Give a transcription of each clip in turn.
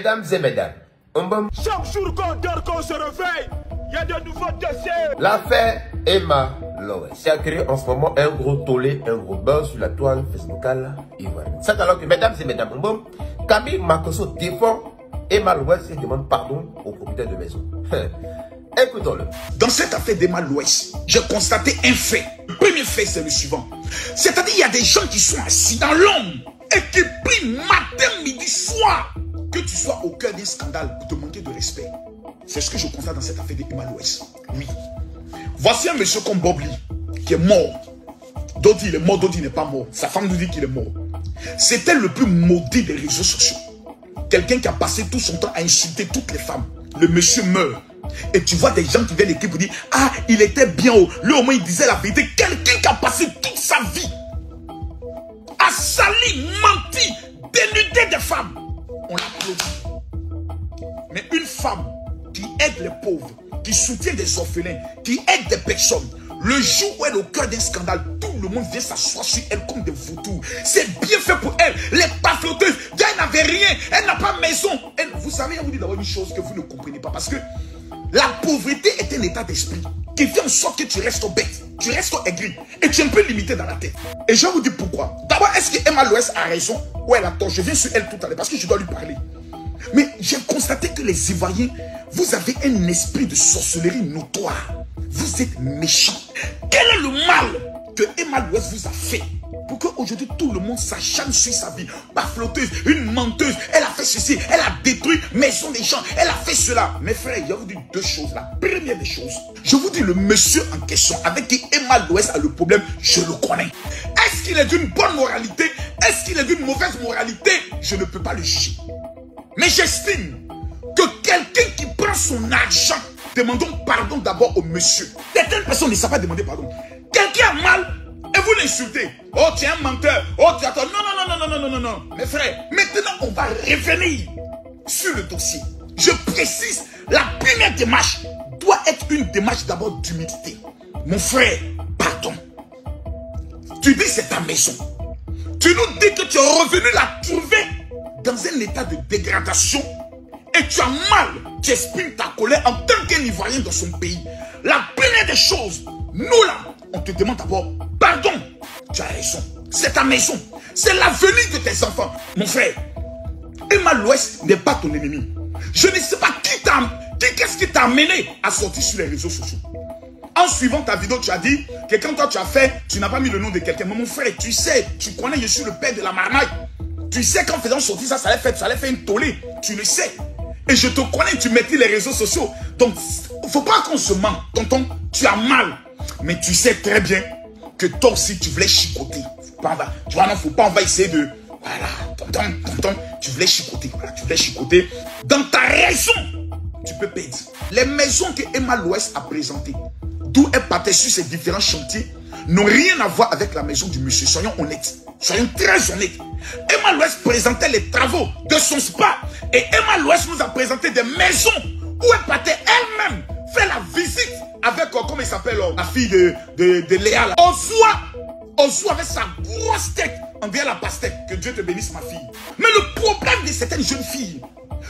Mesdames et mesdames, chaque jour qu'on dort, qu'on se réveille, il y a de nouveaux dossiers. L'affaire Emma Loès a créé en ce moment un gros tollé, un gros buzz sur la toile facebookale ivoirienne. C'est alors que, mesdames et mesdames, Camille Makosso défend Emma Loès et demande pardon au propriétaire de maison. Écoutons-le. Dans cette affaire d'Emma Loès, j'ai constaté un fait. Le premier fait, c'est le suivant. C'est-à-dire qu'il y a des gens qui sont assis dans l'ombre et qui prient matin, midi, soir. Que tu sois au cœur d'un scandale pour te manquer de respect. C'est ce que je constate dans cette affaire d'Emma Loès. Oui. Voici un monsieur comme Bob Lee, qui est mort. D'autres il est mort, d'autres il n'est pas mort. Sa femme nous dit qu'il est mort. C'était le plus maudit des réseaux sociaux. Quelqu'un qui a passé tout son temps à insulter toutes les femmes. Le monsieur meurt. Et tu vois des gens qui viennent l'équipe pour dire « Ah, il était bien haut. » Lui au moins il disait la vérité. Quelqu'un qui a passé toute sa vie à salir, mentir, dénuder des femmes. On l'applaudit. Mais une femme qui aide les pauvres, qui soutient des orphelins, qui aide des personnes, le jour où elle est au cœur d'un scandale, tout le monde vient s'asseoir sur elle comme des vautours. C'est bien fait pour elle. Les pafloteuses, elle n'avait rien, elle n'a pas maison. Elle, vous savez, je vous dis d'abord une chose que vous ne comprenez pas. Parce que la pauvreté est un état d'esprit qui fait en sorte que tu restes bête, tu restes aigri et tu es un peu limité dans la tête. Et je vais vous dire pourquoi. D'abord, est-ce que Emma Loès a raison ou elle a tort? Je viens sur elle tout à l'heure parce que je dois lui parler. Mais j'ai constaté que les Ivoiriens, vous avez un esprit de sorcellerie notoire. Vous êtes méchants. Quel est le mal que Emma Loès vous a fait pour qu'aujourd'hui tout le monde s'acharne sur sa vie? Baflotteuse, une menteuse, elle a fait ceci, elle a détruit maison des gens, elle a fait cela. Mes frères, je vais vous dire deux choses. La première des choses, je vous dis le monsieur en question avec qui Emma Loès a le problème, je le connais. Est-ce qu'il est d'une bonne moralité? Est-ce qu'il est d'une mauvaise moralité? Je ne peux pas le juger. Mais j'estime que quelqu'un qui prend son argent, demandons pardon d'abord au monsieur. Certaines personnes ne savent pas demander pardon. Quelqu'un a mal et vous l'insultez. Oh, tu es un menteur. Oh, tu attends. Non. Mes frères, maintenant on va revenir sur le dossier. Je précise, la première démarche doit être une démarche d'abord d'humilité. Mon frère, pardon. Tu dis c'est ta maison. Tu nous dis que tu es revenu la trouver dans un état de dégradation et tu as mal, tu exprimes ta colère en tant qu'un Ivoirien dans son pays. La première des choses, nous là, on te demande d'abord pardon. Tu as raison, c'est ta maison, c'est l'avenir de tes enfants. Mon frère, Emma Loès n'est pas ton ennemi. Je ne sais pas qu'est-ce qui t'a amené à sortir sur les réseaux sociaux. En suivant ta vidéo, tu as dit que quand toi tu as fait, tu n'as pas mis le nom de quelqu'un. Mais mon frère, tu sais, tu connais, je suis le père de la marmaille. Tu sais qu'en faisant sortir ça, ça allait faire une tollée. Tu le sais. Et je te connais, tu mettais les réseaux sociaux. Donc, il ne faut pas qu'on se mente. Tonton, tu as mal. Mais tu sais très bien que toi aussi, tu voulais chicoter. Tu vois, non, faut pas, on va essayer de... Voilà, tonton, tu voulais chicoter. Voilà, tu voulais chicoter. Dans ta raison, tu peux perdre. Les maisons que Emma Loès a présentées, d'où elle partait sur ces différents chantiers, n'ont rien à voir avec la maison du monsieur. Soyons honnêtes. Soyons très honnêtes. Emma Loès présentait les travaux de son spa. Et Emma Loès nous a présenté des maisons où elle partait elle-même faire la visite avec, comment il s'appelle, la fille de Léa. Ozua avec sa grosse tête. On dirait la pastèque. Que Dieu te bénisse, ma fille. Mais le problème de certaines jeunes filles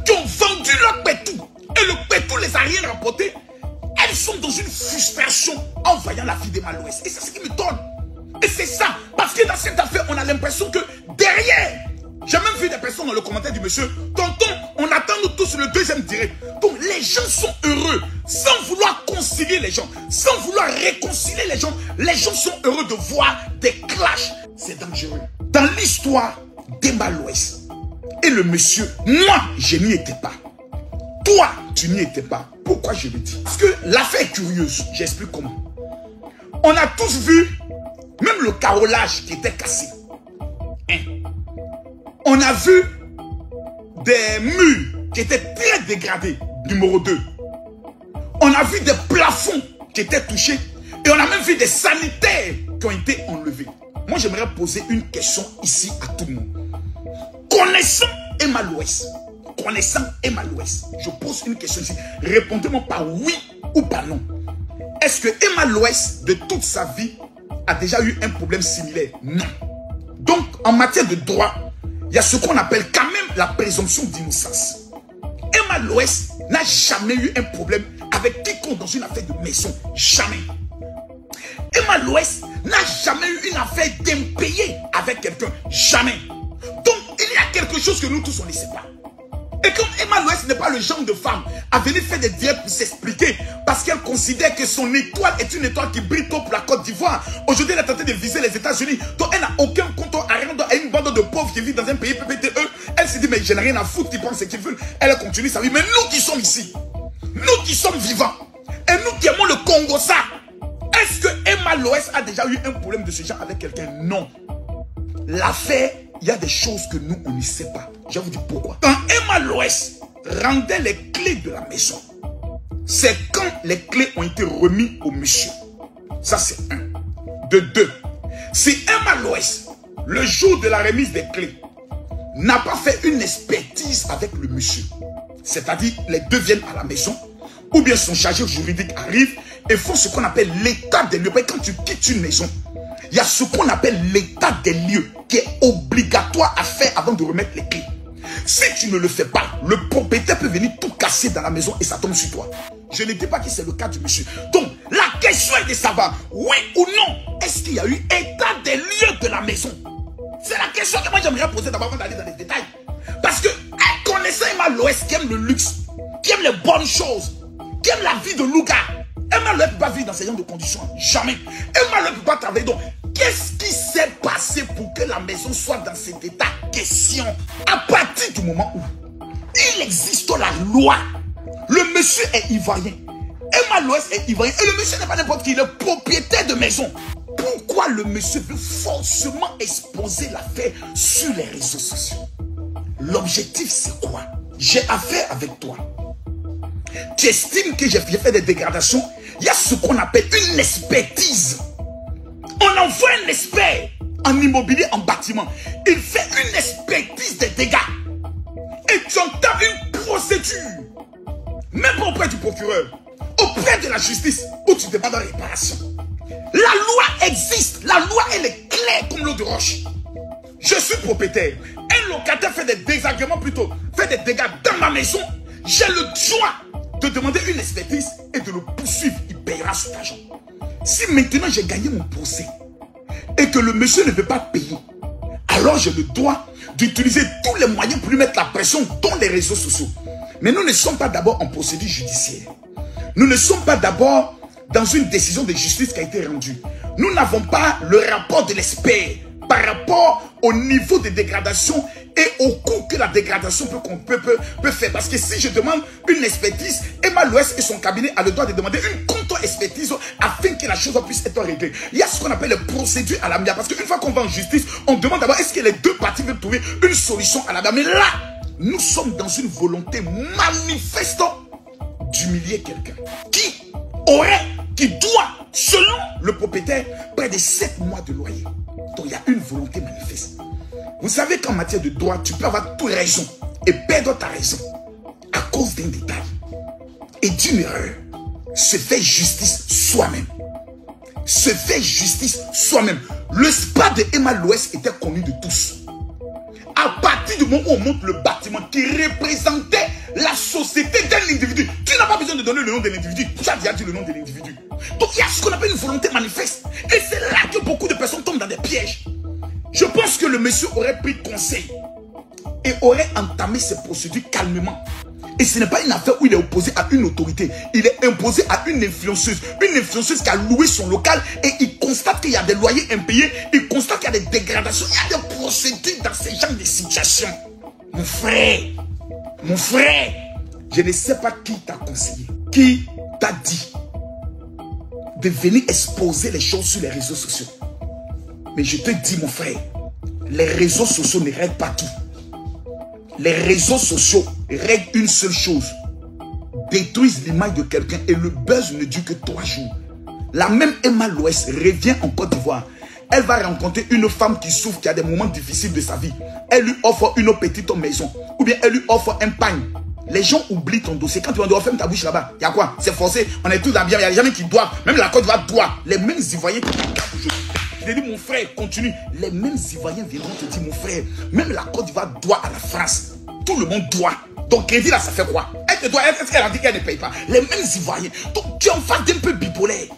qui ont vendu leur pétou et le pétou les a rien rapporté, elles sont dans une frustration en voyant la fille d'Emma Loès. Et c'est ce qui me donne. Et c'est ça. Parce que dans cette affaire, on a l'impression que derrière, j'ai même vu des personnes dans le commentaire du monsieur, tonton, on attend nous tous le deuxième direct. Donc les gens sont heureux, sans vouloir concilier les gens, sans vouloir réconcilier les gens sont heureux de voir des clashs. C'est dangereux. Dans l'histoire d'Emma Loès et le monsieur, moi, je n'y étais pas. Toi, tu n'y étais pas. Pourquoi je le dis? Parce que l'affaire est curieuse. J'explique comment. On a tous vu, même le carrelage qui était cassé. Hein? On a vu des murs qui étaient très dégradés. Numéro 2. On a vu des plafonds qui étaient touchés. Et on a même vu des sanitaires qui ont été enlevés. Moi, j'aimerais poser une question ici à tout le monde. Connaissant Emma Loès, je pose une question ici. Répondez-moi par oui ou par non. Est-ce que Emma Loès, de toute sa vie, a déjà eu un problème similaire? Non. Donc, en matière de droit, il y a ce qu'on appelle quand même la présomption d'innocence. Emma Loès n'a jamais eu un problème avec quiconque dans une affaire de maison. Jamais. Emma Loès n'a jamais eu une affaire d'impayé avec quelqu'un. Jamais. Donc, il y a quelque chose que nous tous, on ne sait pas. Et comme Emma Loès n'est pas le genre de femme à venir faire des directs pour s'expliquer parce qu'elle considère que son étoile est une étoile qui brille tôt pour la Côte d'Ivoire. Aujourd'hui, elle a tenté de viser les États-Unis. Donc, elle n'a aucun compte à rendre à une bande de pauvres qui vivent dans un pays PPTE. Elle se dit, mais je n'ai rien à foutre, ils pensent ce qu'ils veulent. Elle continue sa vie. Mais nous qui sommes ici, nous qui sommes vivants, et nous qui aimons le Congo, ça, est-ce que Emma Loès a déjà eu un problème de ce genre avec quelqu'un? Non. L'affaire, il y a des choses que nous, on ne sait pas. Je vais vous dire pourquoi. Quand Emma Loès rendait les clés de la maison, c'est quand les clés ont été remises au monsieur. Ça, c'est un. De deux, si Emma Loès, le jour de la remise des clés, n'a pas fait une expertise avec le monsieur, c'est-à-dire les deux viennent à la maison, ou bien son chargé juridique arrive et font ce qu'on appelle l'état des lieux. Quand tu quittes une maison, il y a ce qu'on appelle l'état des lieux qui est obligatoire à faire avant de remettre les clés. Si tu ne le fais pas, le propriétaire peut venir tout casser dans la maison et ça tombe sur toi. Je ne dis pas que c'est le cas du monsieur. Donc, la question est de savoir, oui ou non, est-ce qu'il y a eu état des lieux de la maison? C'est la question que moi j'aimerais poser d'abord avant d'aller dans les détails. Parce que, connaissant Emma Loès qui aime le luxe, qui aime les bonnes choses, qui aime la vie de Louga, Emma Loès ne peut pas vivre dans ce genre de conditions. Jamais. Emma Loès ne peut pas travailler. Donc, qu'est-ce qui s'est passé pour que la maison soit dans cet état? Question. À partir du moment où il existe la loi, le monsieur est ivoirien, Emma Loès est ivoirien, et le monsieur n'est pas n'importe qui, il est propriétaire de maison. Pourquoi le monsieur veut forcément exposer l'affaire sur les réseaux sociaux? L'objectif, c'est quoi? J'ai affaire avec toi. Tu estimes que j'ai fait des dégradations? Il y a ce qu'on appelle une expertise. On envoie un expert en immobilier, en bâtiment. Il fait une expertise des dégâts. Et tu entends une procédure. Même pas auprès du procureur, auprès de la justice, où tu demandes la réparation. La loi existe. La loi, elle est claire comme l'eau de roche. Je suis propriétaire. Un locataire fait des désagréments plutôt, fait des dégâts dans ma maison. J'ai le droit de demander une expertise et de le poursuivre. Il payera cet argent. Si maintenant j'ai gagné mon procès et que le monsieur ne veut pas payer, alors j'ai le droit d'utiliser tous les moyens pour lui mettre la pression dans les réseaux sociaux. Mais nous ne sommes pas d'abord en procédure judiciaire. Nous ne sommes pas d'abord dans une décision de justice qui a été rendue. Nous n'avons pas le rapport de l'expert par rapport au niveau de dégradation et au coût que la dégradation peut faire. Parce que si je demande une expertise, Emma Loès et son cabinet a le droit de demander une contre-expertise afin que la chose puisse être réglée. Il y a ce qu'on appelle les procédures à l'amiable. Parce qu'une fois qu'on va en justice, on demande d'abord est-ce que les deux parties veulent trouver une solution à l'amiable. Mais là, nous sommes dans une volonté manifeste d'humilier quelqu'un qui doit, selon le propriétaire, près de 7 mois de loyer. Donc il y a une volonté manifeste. Vous savez qu'en matière de droit, tu peux avoir toute raison et perdre ta raison à cause d'un détail et d'une erreur. Se fait justice soi-même. Se fait justice soi-même. Le spa de Emma Loès était connu de tous. À partir du moment où on monte le bâtiment qui représentait la société d'un individu, tu n'as pas besoin de donner le nom de l'individu. Tu as déjà dit le nom de l'individu. Donc il y a ce qu'on appelle une volonté manifeste. Et c'est là que beaucoup de personnes tombent dans des pièges. Je pense que le monsieur aurait pris conseil et aurait entamé ses procédures calmement. Et ce n'est pas une affaire où il est opposé à une autorité. Il est imposé à une influenceuse. Une influenceuse qui a loué son local et il constate qu'il y a des loyers impayés. Il constate qu'il y a des dégradations. Il y a des procédures dans ces genres de situations. Mon frère, je ne sais pas qui t'a conseillé, qui t'a dit de venir exposer les choses sur les réseaux sociaux. Mais je te dis, mon frère, les réseaux sociaux ne règlent pas tout. Les réseaux sociaux règlent une seule chose. Détruisent l'image de quelqu'un et le buzz ne dure que 3 jours. La même Emma Loès revient en Côte d'Ivoire. Elle va rencontrer une femme qui souffre, qui a des moments difficiles de sa vie. Elle lui offre une petite maison. Ou bien elle lui offre un pagne. Les gens oublient ton dossier. Quand tu vas dire, ferme ta bouche là-bas. Il y a quoi? C'est forcé. On est tous dans bien. Il y a des gens qui doivent. Même la Côte d'Ivoire doit. Les mêmes Ivoiriens qui regardent aujourd'hui. Je te dis, mon frère, continue. Les mêmes Ivoiriens viendront te dire, mon frère, même la Côte d'Ivoire doit à la France. Tout le monde doit. Donc, crédit là, ça fait quoi? te doit, est-ce qu'elle a dit qu'elle ne paye pas? Les mêmes Ivoiriens. Donc tu es en face d'un peu bipolaire.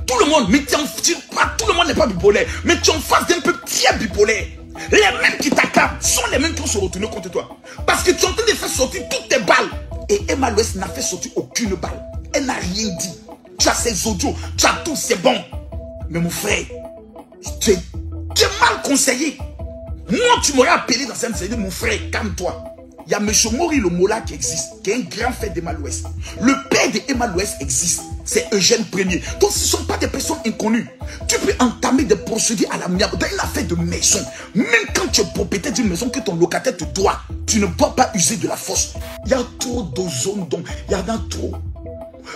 Tout le monde, mais tout le monde n'est pas bipolaire, mais tu es en face d'un peu très bipolaire. Les mêmes qui t'acclament sont les mêmes qui vont se retourner contre toi. Parce que tu es en train de faire sortir toutes tes balles. Et Emma Louès n'a fait sortir aucune balle. Elle n'a rien dit. Tu as ses audios, tu as tout, c'est bon. Mais mon frère, tu es mal conseillé. Moi, tu m'aurais appelé dans cette série, mon frère, calme-toi. Il y a M. Mori le Mola qui existe, qui est un grand frère d'Emma Louès. Le père d'Emma Louès existe, c'est Eugène Premier. Donc ce ne sont pas des personnes inconnues. Tu peux entamer des procédures à l'amiable dans une affaire de maison. Même quand tu es propriétaire d'une maison que ton locataire te doit, tu ne dois pas user de la force. Il y a trop d'ozone, donc il y en a trop.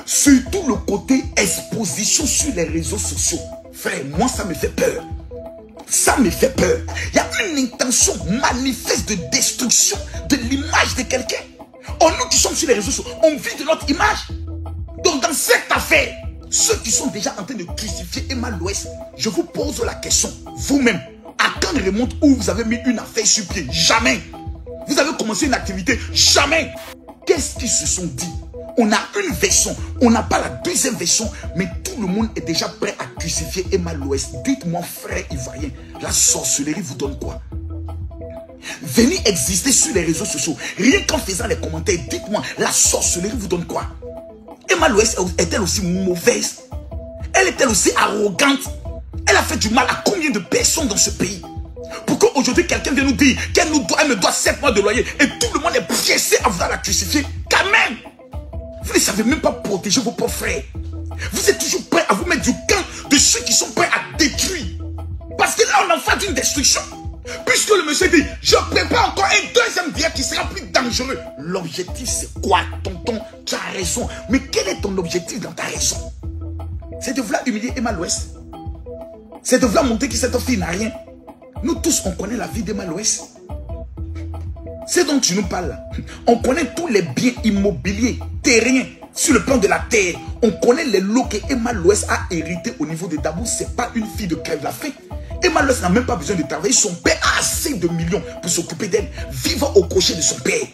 Surtout le côté exposition sur les réseaux sociaux. Frère, moi ça me fait peur. Ça me fait peur. Il y a une intention manifeste de destruction de l'image de quelqu'un. Oh, nous qui sommes sur les réseaux sociaux, on vit de notre image. Donc dans cette affaire, ceux qui sont déjà en train de crucifier Emma Louès, je vous pose la question, vous-même, à quand remonte où vous avez mis une affaire sur pied? Jamais. Vous avez commencé une activité? Jamais. Qu'est-ce qu'ils se sont dit? On a une version, on n'a pas la deuxième version, mais tout le monde est déjà prêt à crucifier Emma Louès. Dites-moi, frère ivoirien, la sorcellerie vous donne quoi? Venez exister sur les réseaux sociaux, rien qu'en faisant les commentaires, dites-moi, la sorcellerie vous donne quoi? Emma Louès est-elle aussi mauvaise? Elle est-elle aussi arrogante? Elle a fait du mal à combien de personnes dans ce pays? Pour qu'aujourd'hui quelqu'un vienne nous dire qu'elle me doit 7 mois de loyer et tout le monde est pressé à vouloir la crucifier? Quand même! Vous ne savez même pas protéger vos pauvres frères. Vous êtes toujours prêts à vous mettre du camp de ceux qui sont prêts à détruire. Parce que là, on en fait une destruction. Puisque le monsieur dit, je prépare encore un deuxième direct qui sera plus dangereux. L'objectif, c'est quoi, tonton? Tu as raison. Mais quel est ton objectif dans ta raison? C'est de vouloir humilier Emma Louès. C'est de vouloir montrer que cette fille n'a rien. Nous tous, on connaît la vie d'Emma Louès. C'est dont tu nous parles là. On connaît tous les biens immobiliers, terriens, sur le plan de la terre. On connaît les lots que Emma Louès a hérité au niveau de Dabou. C'est pas une fille de crève la faim. Emma Louès n'a même pas besoin de travailler. Son père a assez de millions pour s'occuper d'elle, vivant au crochet de son père.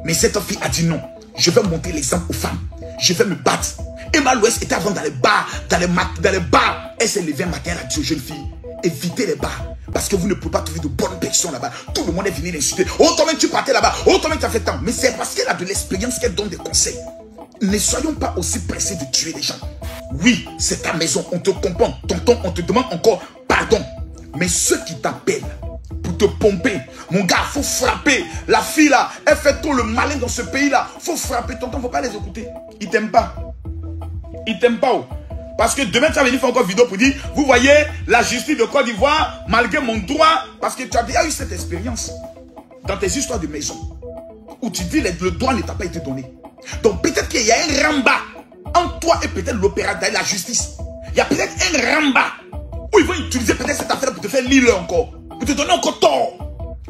Mais cette fille a dit non. Je vais montrer l'exemple aux femmes. Je vais me battre. Emma Louès était avant dans les bars, dans les bars. Elle s'est levée un matin, elle a dit aux jeunes filles, évitez les bars. Parce que vous ne pouvez pas trouver de bonnes personnes là-bas. Tout le monde est venu l'insulter. Oh, toi-même tu partais là-bas. Oh, toi-même tu as fait tant. Mais c'est parce qu'elle a de l'expérience qu'elle donne des conseils. Ne soyons pas aussi pressés de tuer les gens. Oui, c'est ta maison. On te comprend. Tonton, on te demande encore pardon. Mais ceux qui t'appellent pour te pomper, mon gars, faut frapper. La fille là, elle fait tout le malin dans ce pays-là. Faut frapper. Tonton, faut pas les écouter. Ils t'aiment pas. Ils t'aiment pas. Oh. Parce que demain, tu vas venir faire encore une vidéo pour dire, vous voyez, la justice de Côte d'Ivoire, malgré mon droit, parce que tu as déjà eu cette expérience dans tes histoires de maison, où tu dis le droit ne t'a pas été donné. Donc peut-être qu'il y a un ramba entre toi et peut-être l'opérateur et la justice. Il y a peut-être un ramba où ils vont utiliser peut-être cette affaire pour te faire l'île encore, pour te donner encore tort.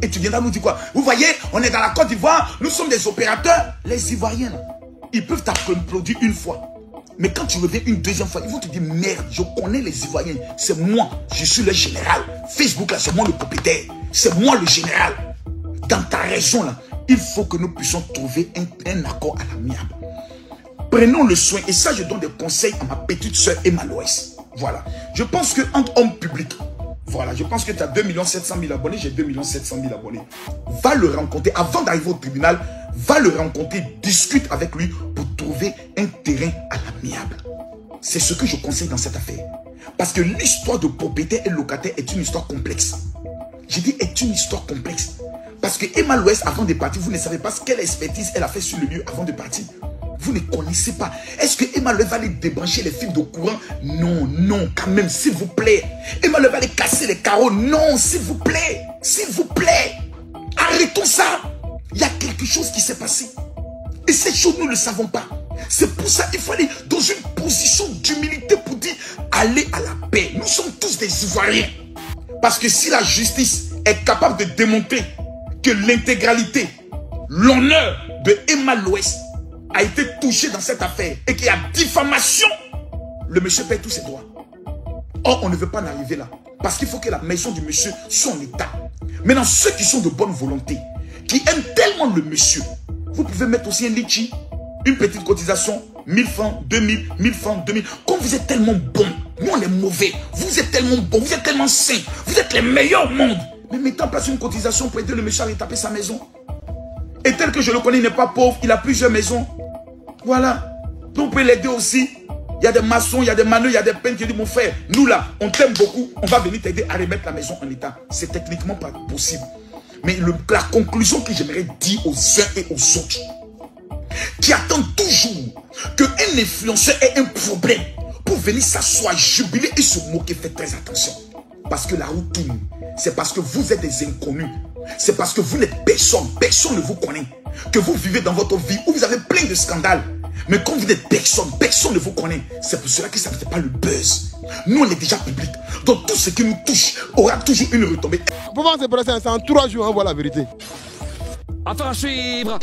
Et tu viendras nous dire quoi? Vous voyez, on est dans la Côte d'Ivoire, nous sommes des opérateurs. Les Ivoiriens, ils peuvent t'applaudir une fois. Mais quand tu reviens une deuxième fois, ils vont te dire merde, je connais les Ivoiriens. C'est moi, je suis le général. Facebook là, c'est moi le propriétaire. C'est moi le général. Dans ta région là, il faut que nous puissions trouver un accord à l'amiable. Prenons le soin, et ça je donne des conseils à ma petite soeur Emma Louès. Voilà. Je pense qu'entre hommes publics, voilà, je pense que tu as 2 700 000 abonnés, j'ai 2 700 000 abonnés. Va le rencontrer, avant d'arriver au tribunal, va le rencontrer, discute avec lui pour trouver un terrain à l'amiable. C'est ce que je conseille dans cette affaire. Parce que l'histoire de propriétaire et locataire est une histoire complexe. J'ai dit est une histoire complexe. Parce que Emma Louès, avant de partir, vous ne savez pas quelle expertise elle a fait sur le lieu avant de partir. Vous ne connaissez pas. Est-ce que Emma Louès va aller débrancher les fils de courant? Non, non, quand même, s'il vous plaît. Emma Louès va aller casser les carreaux? Non, s'il vous plaît. S'il vous plaît. Arrêtons ça. Il y a quelque chose qui s'est passé. Et cette chose, nous ne le savons pas. C'est pour ça qu'il faut aller dans une position d'humilité pour dire, allez à la paix. Nous sommes tous des Ivoiriens. Parce que si la justice est capable de démontrer que l'intégralité, l'honneur de Emma Louès a été touché dans cette affaire et qu'il y a diffamation, le monsieur paie tous ses droits. Or, on ne veut pas en arriver là. Parce qu'il faut que la maison du monsieur soit en état. Maintenant, ceux qui sont de bonne volonté, qui aiment tellement le monsieur, vous pouvez mettre aussi un litchi une petite cotisation, 1000 francs, 2000, 1000 francs, 2000. Comme vous êtes tellement bon, nous on est mauvais. Vous êtes tellement bon, vous êtes tellement sains, vous êtes les meilleurs au monde. Mais mettez en place une cotisation pour aider le méchant à rétaper sa maison. Et tel que je le connais, il n'est pas pauvre, il a plusieurs maisons. Voilà. Donc vous pouvez l'aider aussi. Il y a des maçons, il y a des manœuvres, il y a des peintres qui disent, mon frère, nous là, on t'aime beaucoup, on va venir t'aider à remettre la maison en état. C'est techniquement pas possible. Mais la conclusion que j'aimerais dire aux uns et aux autres, qui attendent toujours qu'un influenceur ait un problème pour venir s'asseoir, jubiler et se moquer, faites très attention. Parce que la route tourne. C'est parce que vous êtes des inconnus. C'est parce que vous n'êtes personne. Personne ne vous connaît. Que vous vivez dans votre vie où vous avez plein de scandales. Mais quand vous n'êtes personne, personne ne vous connaît. C'est pour cela que ça ne fait pas le buzz. Nous, on est déjà public. Donc tout ce qui nous touche aura toujours une retombée. Pour voir ces procès, c'est en 3 jours, on voit la vérité. Affaire à suivre.